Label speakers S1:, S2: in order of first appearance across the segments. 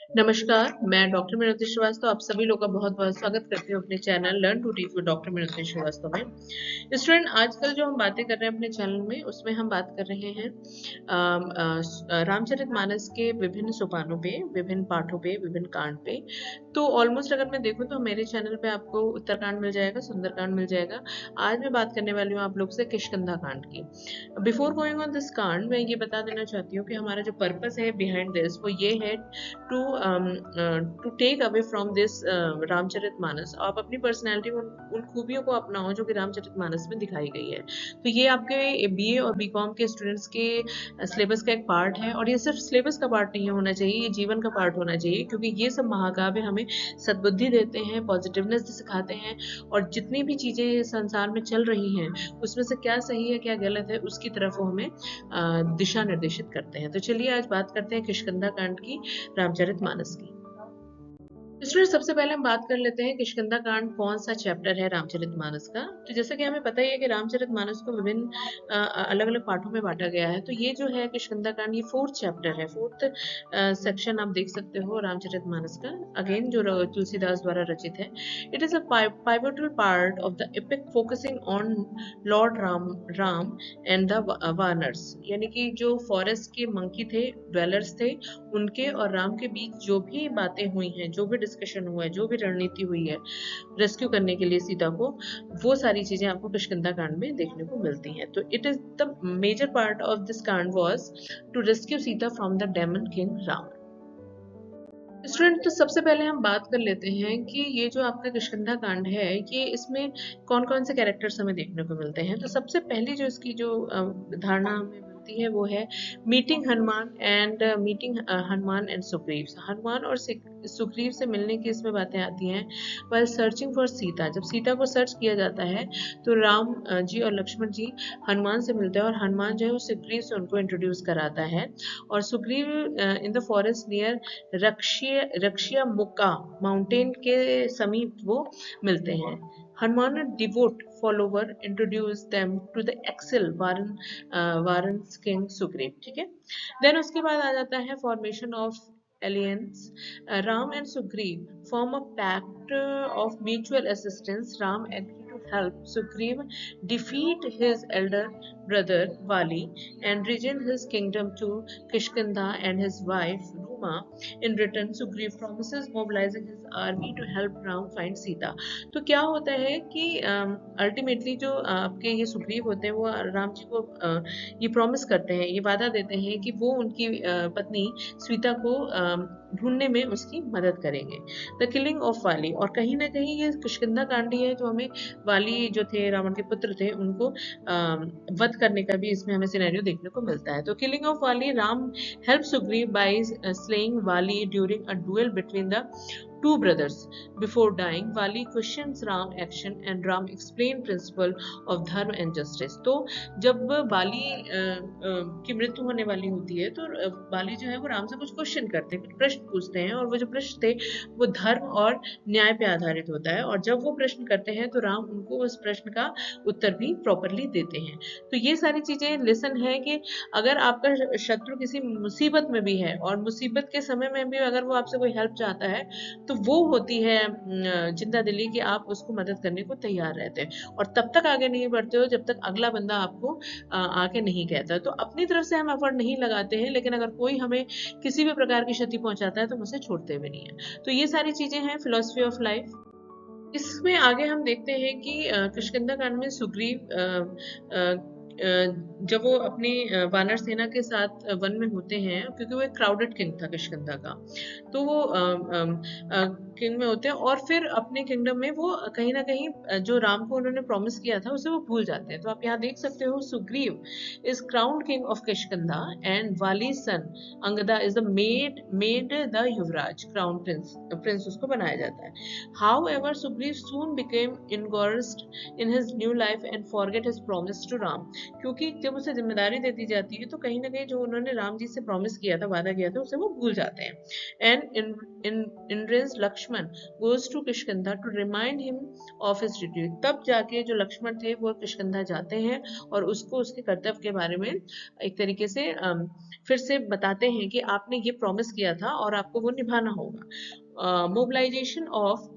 S1: नमस्कार, मैं डॉक्टर मिनति श्रीवास्तव आप सभी लोग का बहुत-बहुत स्वागत करती हूँ अपने channel learn to teach with doctor Minati Srivastava में। स्टूडेंट आजकल जो हम बातें कर रहे हैं अपने चैनल में उसमें हम बात कर रहे हैं रामचरितमानस के विभिन्न सोपानों पे, विभिन्न पाठों पे, विभिन्न कांड पे। तो ऑलमोस्ट अगर मैं देखूँ तो मेरे चैनल पे आपको उत्तरकांड मिल जाएगा, सुंदरकांड मिल जाएगा। आज मैं बात करने वाली हूँ आप लोग से किष्किंधा कांड की। बिफोर गोइंग ऑन दिस कांड मैं ये बता देना चाहती हूँ कि हमारा जो पर्पस है बिहाइंड दिस वो ये है to take away from this Ramcharitmanas. आप अपनी पर्सनैलिटी में उन खूबियों को अपनाओ जो कि रामचरितमानस में दिखाई गई है। तो ये आपके बीए और बीकॉम के स्टूडेंट्स के सिलेबस का एक पार्ट है, और ये सिर्फ सिलेबस का पार्ट नहीं होना चाहिए, ये जीवन का पार्ट होना चाहिए, क्योंकि ये सब महाकाव्य हमें सद्बुद्धि देते हैं, पॉजिटिवनेस सिखाते हैं, और जितनी भी चीज़ें संसार में चल रही हैं उसमें से क्या सही है क्या गलत है उसकी तरफ वो हमें दिशा निर्देशित करते हैं। तो चलिए आज बात करते हैं किष्किंधा कांड की, रामचरितमानस की। स्टूडेंट सबसे पहले हम बात कर लेते हैं किष्किंधा कांड कौन सा चैप्टर है रामचरितमानस का। तो जैसा कि हमें पता ही है कि रामचरितमानस को विभिन्न अलग अलग पाठों में बांटा गया है। तो ये जो है किष्किंधा कांड ये फोर्थ चैप्टर है, फोर्थ सेक्शन आप देख सकते हो रामचरितमानस का, अगेन जो तुलसीदास द्वारा रचित है। It is a pivotal part of the epic focusing on lord Ram and the vanars, यानी कि जो फॉरेस्ट के मंकी थे, ड्वेलर्स थे, उनके और राम के बीच जो भी बातें हुई हैं, जो भी डिस्कशन हुआ है, जो भी रणनीति हुई है रेस्क्यू करने के लिए सीता को, वो सारी चीजें आपको किष्किंधा कांड में देखने को मिलती हैं। तो it is the major part of this kand was to rescue Sita from the demon king Ravan. Student तो सबसे पहले हम बात कर लेते हैं कि ये जो आपका किष्किंधा कांड है ये इसमें कौन कौन से कैरेक्टर्स हमें देखने को मिलते हैं। तो सबसे पहली जो इसकी जो धारणा हमें मिलती है वो है मीटिंग हनुमान एंड सुग्रीव। हनुमान और सुग्रीव से मिलने की इसमें बातें आती हैं। while सर्चिंग फॉर सीता, जब सीता को सर्च किया जाता है तो राम जी और लक्ष्मण जी हनुमान से मिलते हैं, और हनुमान जो है सुग्रीव से उनको इंट्रोड्यूस कराता है। और Sugriva in the forest near रक्षिया मुक्का माउंटेन के समीप वो मिलते हैं। Hanuman devout follower introduce them to the exiled वारन किंग सुग्रीव। ठीक है, देन उसके बाद आ जाता है formation of alliance. Ram and Sugriv form a pact of mutual assistance. Ram agreed to help Sugriv defeat his elder brother Vali and regain his kingdom to Kishkinda and his wife Ruma. In return, Sugriv promises mobilizing his army to help Ram find Sita. तो क्या होता है कि ultimately जो आपके ये सुग्रीव होते हैं वो राम जी को ये प्रॉमिस करते हैं, ये वादा देते हैं कि वो उनकी पत्नी सीता को ढूंढने में उसकी मदद करेंगे। द किलिंग ऑफ वाली, और कहीं ना कहीं ये किष्किंधा कांडी है जो हमें वाली जो थे रावण के पुत्र थे उनको वध करने का भी इसमें हमें सिनेरियो देखने को मिलता है। तो killing of Vali, Ram help Sugriva by slaying Vali during a duel between the two brothers. Before dying, Vali questions Ram action and Ram explain principle of dharma and justice. तो जब वाली की मृत्यु होने वाली होती है तो वाली जो है वो राम से कुछ क्वेश्चन करते हैं, कुछ प्रश्न पूछते हैं, और वो जो प्रश्न थे वो धर्म और न्याय पे आधारित होता है। और जब वो प्रश्न करते हैं तो राम उनको उस प्रश्न का उत्तर भी प्रॉपरली देते हैं। तो ये सारी चीजें लेसन है कि अगर आपका शत्रु किसी मुसीबत में भी है और मुसीबत के समय में भी अगर वो आपसे कोई हेल्प चाहता है तो वो होती है जिंदा दिली कि आप उसको मदद करने को तैयार रहते हैं, और तब तक आगे नहीं बढ़ते हो जब तक अगला बंदा आपको आके नहीं कहता। तो अपनी तरफ से हम एफर्ट नहीं लगाते हैं, लेकिन अगर कोई हमें किसी भी प्रकार की क्षति पहुंचाता है तो हम उसे छोड़ते भी नहीं है। तो ये सारी चीजें हैं फिलोसफी ऑफ लाइफ। इसमें आगे हम देखते हैं कि किष्किंधा कांड में सुग्रीव जब वो अपनी वानर सेना के साथ वन में होते हैं, क्योंकि वो एक क्राउडेड किंग था किष्किंधा का, तो वो किंग में होते हैं और फिर अपने किंगडम में वो कहीं ना कहीं जो राम को उन्होंने प्रॉमिस किया था उसे वो भूल जाते हैं। तो आप यहाँ देख सकते हो Sugriva is crowned king of Kishkindha and Vali son Angada is the made the yuvraj, crown prince उसको बनाया जाता है। However, Sugriv soon became engrossed in his new life and forget his promise to Ram. क्योंकि जब उसे जिम्मेदारी दे दी जाती है तो कहीं ना कहीं जो उन्होंने राम जी से प्रॉमिस किया था, वादा किया था, उसे वो भूल जाते हैं। And in turn Lakshman goes to Kishkindha to remind him of his duty. तब जाके जो लक्ष्मण थे वो किष्किंधा जाते हैं और उसको उसके कर्तव्य के बारे में एक तरीके से फिर से बताते हैं कि आपने ये प्रॉमिस किया था और आपको वो निभाना होगा। मोबिलाइजेशन ऑफ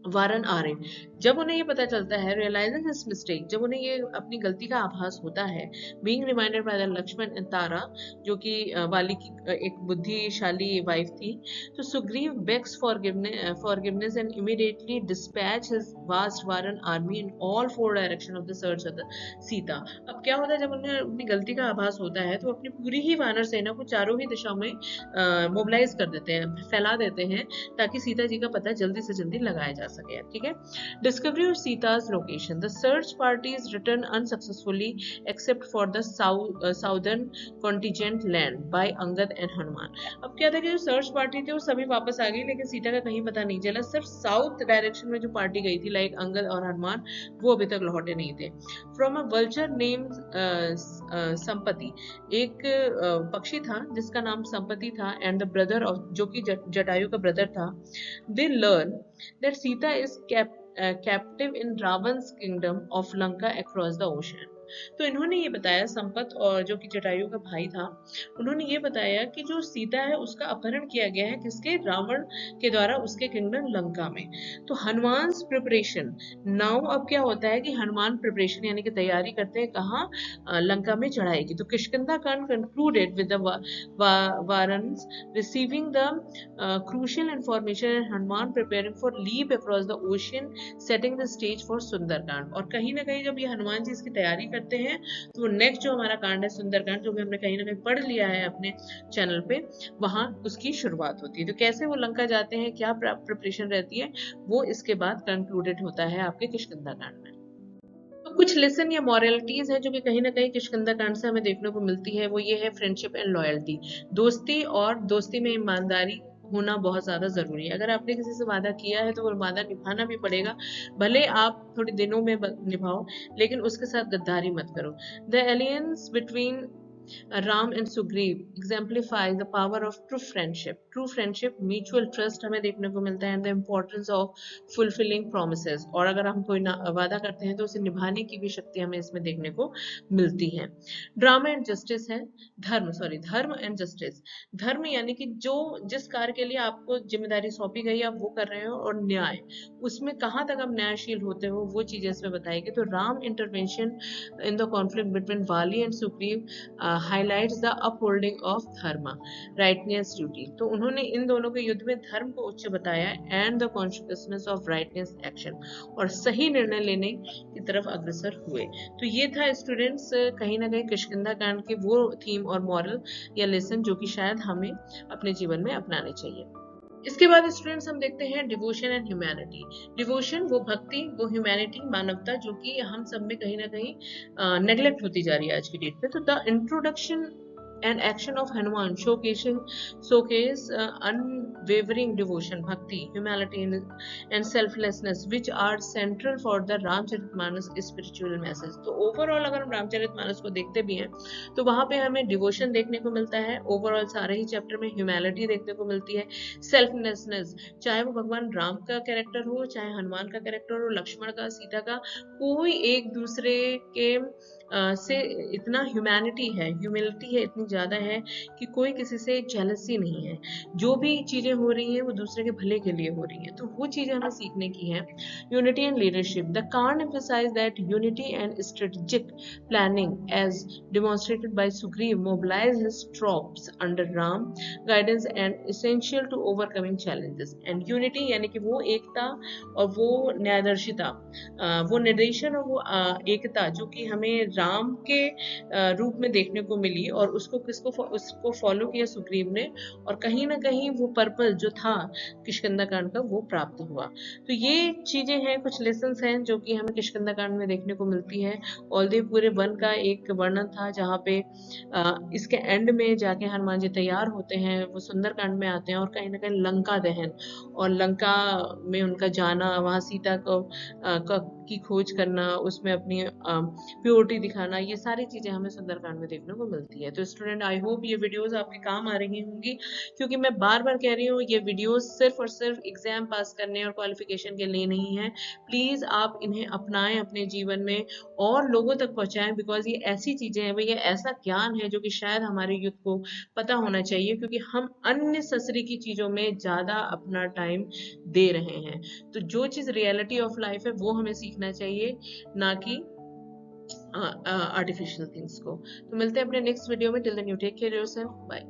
S1: वारन आर्यन, जब उन्हें ये पता चलता है, रियलाइजिंग हिज मिस्टेक, जब उन्हें ये अपनी गलती का आभास होता है, being reminded by the Lakshman and Tara, जो कि वाली की एक बुद्धिशाली वाइफ थी, तो Sugriva begs forgiveness and immediately dispatch his vast वारन army in all 4 direction of the search of the Sita. अब क्या होता है, जब उन्हें अपनी गलती का आभास होता है तो अपनी पूरी ही वानर सेना को चारों ही दिशाओं में मोबिलाइज कर देते हैं, फैला देते हैं, ताकि सीता जी का पता जल्दी से जल्दी लगाया जा सके। ठीक है। Discovery of Sita's location, the search parties return unsuccessfully except for the southern contingent land by Angad and Hanuman. अब क्या था कि जो सर्च पार्टी थी वो सभी वापस आ गई, लेकिन सीता का कहीं पता नहीं चला। सिर्फ साउथ डायरेक्शन में जो पार्टी गई थी, लाइक अंगद और हनुमान, वो अभी तक लौटे नहीं थे। फ्रॉम अ वल्चर नेम संपत्ति, एक पक्षी था जिसका नाम संपत्ति था, एंड द ब्रदर ऑफ, जो कि जटायु का ब्रदर था, they learn that Sita is captive in Ravan's kingdom of Lanka across the ocean। तो इन्होंने ये बताया, संपत और जो कि जटायु का भाई था, उन्होंने ये बताया कि जो सीता है उसका अपहरण किया गया है, किसके, रावण के द्वारा, उसके किंगडम लंका में। तो हनुमान प्रिपरेशन नाउ, अब क्या होता है कि हनुमान प्रिपरेशन यानी कि तैयारी करते हैं, कहाँ, लंका में चढ़ाई की। तो Kishkindha kand concluded with the वारन्स receiving the crucial information and Hanuman preparing for leap across the ocean setting the stage for Sunderkand. और कहीं ना कहीं जब ये हनुमान जी इसकी तैयारी करते हैं तो नेक्स्ट जो हमारा कांड है सुंदरकांड, जो भी हमने कहीं ना कहीं पढ़ लिया है अपने चैनल पे, वहां उसकी शुरुआत होती है। तो कैसे वो लंका जाते हैं, क्या प्रिपरेशन रहती है, वो इसके बाद कंक्लूडेड होता है आपके किष्किंधा कांड में। तो कुछ लेसन या मॉरलिटीज है जो कि कहीं ना कहीं किष्किंधा कांड से हमें देखने को मिलती है। वो ये है फ्रेंडशिप एंड लॉयल्टी, दोस्ती और दोस्ती में ईमानदारी होना बहुत ज्यादा जरूरी है। अगर आपने किसी से वादा किया है तो वो वादा निभाना भी पड़ेगा, भले आप थोड़े दिनों में निभाओ, लेकिन उसके साथ गद्दारी मत करो। The alliance between Ram and Sugriva exemplifies the power of true friendship. True friendship, mutual trust हमें देखने को मिलता है, and the importance of fulfilling promises। और अगर हम कोई वादा करते हैं तो उसे निभाने की भी शक्ति हमें इसमें देखने को मिलती है। ड्रामा एंड जस्टिस है, धर्म एंड जस्टिस। धर्म यानी कि जो जिस कार्य के लिए आपको जिम्मेदारी सौंपी गई आप वो कर रहे हो, और न्याय, उसमें कहाँ तक आप न्यायशील होते हो, वो चीजें इसमें बताएगी। तो Ram intervention in the conflict between Vali and Sugriva highlights the upholding of dharma, righteousness, duty. तो उन्होंने इन दोनों के युद्ध में धर्म को उच्च बताया, and the consciousness of rightness action, और सही निर्णय लेने की तरफ अग्रसर हुए। तो ये था स्टूडेंट्स कहीं ना कहीं किष्किंधा कांड के वो थीम और मॉरल या लेसन जो कि शायद हमें अपने जीवन में अपनाने चाहिए। इसके बाद स्टूडेंट्स हम देखते हैं डिवोशन एंड ह्यूमैनिटी। डिवोशन वो भक्ति, वो ह्यूमैनिटी मानवता, जो कि हम सब में कहीं ना कहीं नेग्लेक्ट होती जा रही है आज की डेट पे। तो the introduction and action of Hanuman showcase unwavering devotion, bhakti, humility and selflessness, which are central for the Ramcharitmanas spiritual message। तो ओवरऑल अगर हम रामचरितमानस को देखते भी हैं तो वहां पे हमें डिवोशन देखने को मिलता है, ओवरऑल सारे ही चैप्टर में ह्यूमैलिटी देखने को मिलती है, सेल्फलेसनेस, चाहे वो भगवान राम का कैरेक्टर हो, चाहे हनुमान का कैरेक्टर हो, लक्ष्मण का, सीता का, कोई एक दूसरे के से इतना ह्यूमैनिटी है, ह्यूमिलिटी है, इतनी ज्यादा है कि कोई किसी से जेलसी नहीं है। जो भी चीजें हो रही हैं वो दूसरे के भले के लिए हो रही हैं, तो वो चीजें हमें सीखने की है। यूनिटी एंड लीडरशिप, द कांड emphasize that unity and strategic planning as demonstrated by Sugriv mobilized his troops under Ram guidance and essential to overcoming challenges। and unity यानी कि वो एकता और वो न्यायदर्शिता, वो निर्देशन और वो एकता जो कि हमें राम के रूप में देखने को मिली, और उसको फॉलो किया सुग्रीव ने, और कहीं ना कहीं वो पर्पस जो था किष्किंधा कांड का वो प्राप्त हुआ। तो ये चीजें हैं, कुछ लेसन्स हैं जो कि हमें किष्किंधा कांड में देखने को मिलती है। ऑलदे पूरे वन का एक वर्णन था जहाँ पे इसके एंड में जाके हनुमान जी तैयार होते हैं, वो सुंदरकांड में आते हैं, और कहीं ना कहीं लंका दहन और लंका में उनका जाना, वहां सीता को की खोज करना, उसमें अपनी प्योरिटी दिखाना, ये सारी चीजें हमें सुंदरकांड में देखने को मिलती है। तो स्टूडेंट, आई होप ये वीडियोस आपके काम आ रही होंगी, क्योंकि मैं बार बार कह रही हूँ ये वीडियोस सिर्फ और सिर्फ एग्जाम पास करने और क्वालिफिकेशन के लिए नहीं है। प्लीज आप इन्हें अपनाएं अपने जीवन में और लोगों तक पहुंचाएं, बिकॉज ये ऐसी चीजें हैं, ये ऐसा ज्ञान है जो कि शायद हमारे यूथ को पता होना चाहिए, क्योंकि हम अननेसेसरी की चीजों में ज्यादा अपना टाइम दे रहे हैं। तो जो चीज रियलिटी ऑफ लाइफ है वो हमें सीखना चाहिए, ना कि आर्टिफिशियल थिंग्स को। तो मिलते हैं अपने नेक्स्ट वीडियो में। Till then you take care yourself, bye.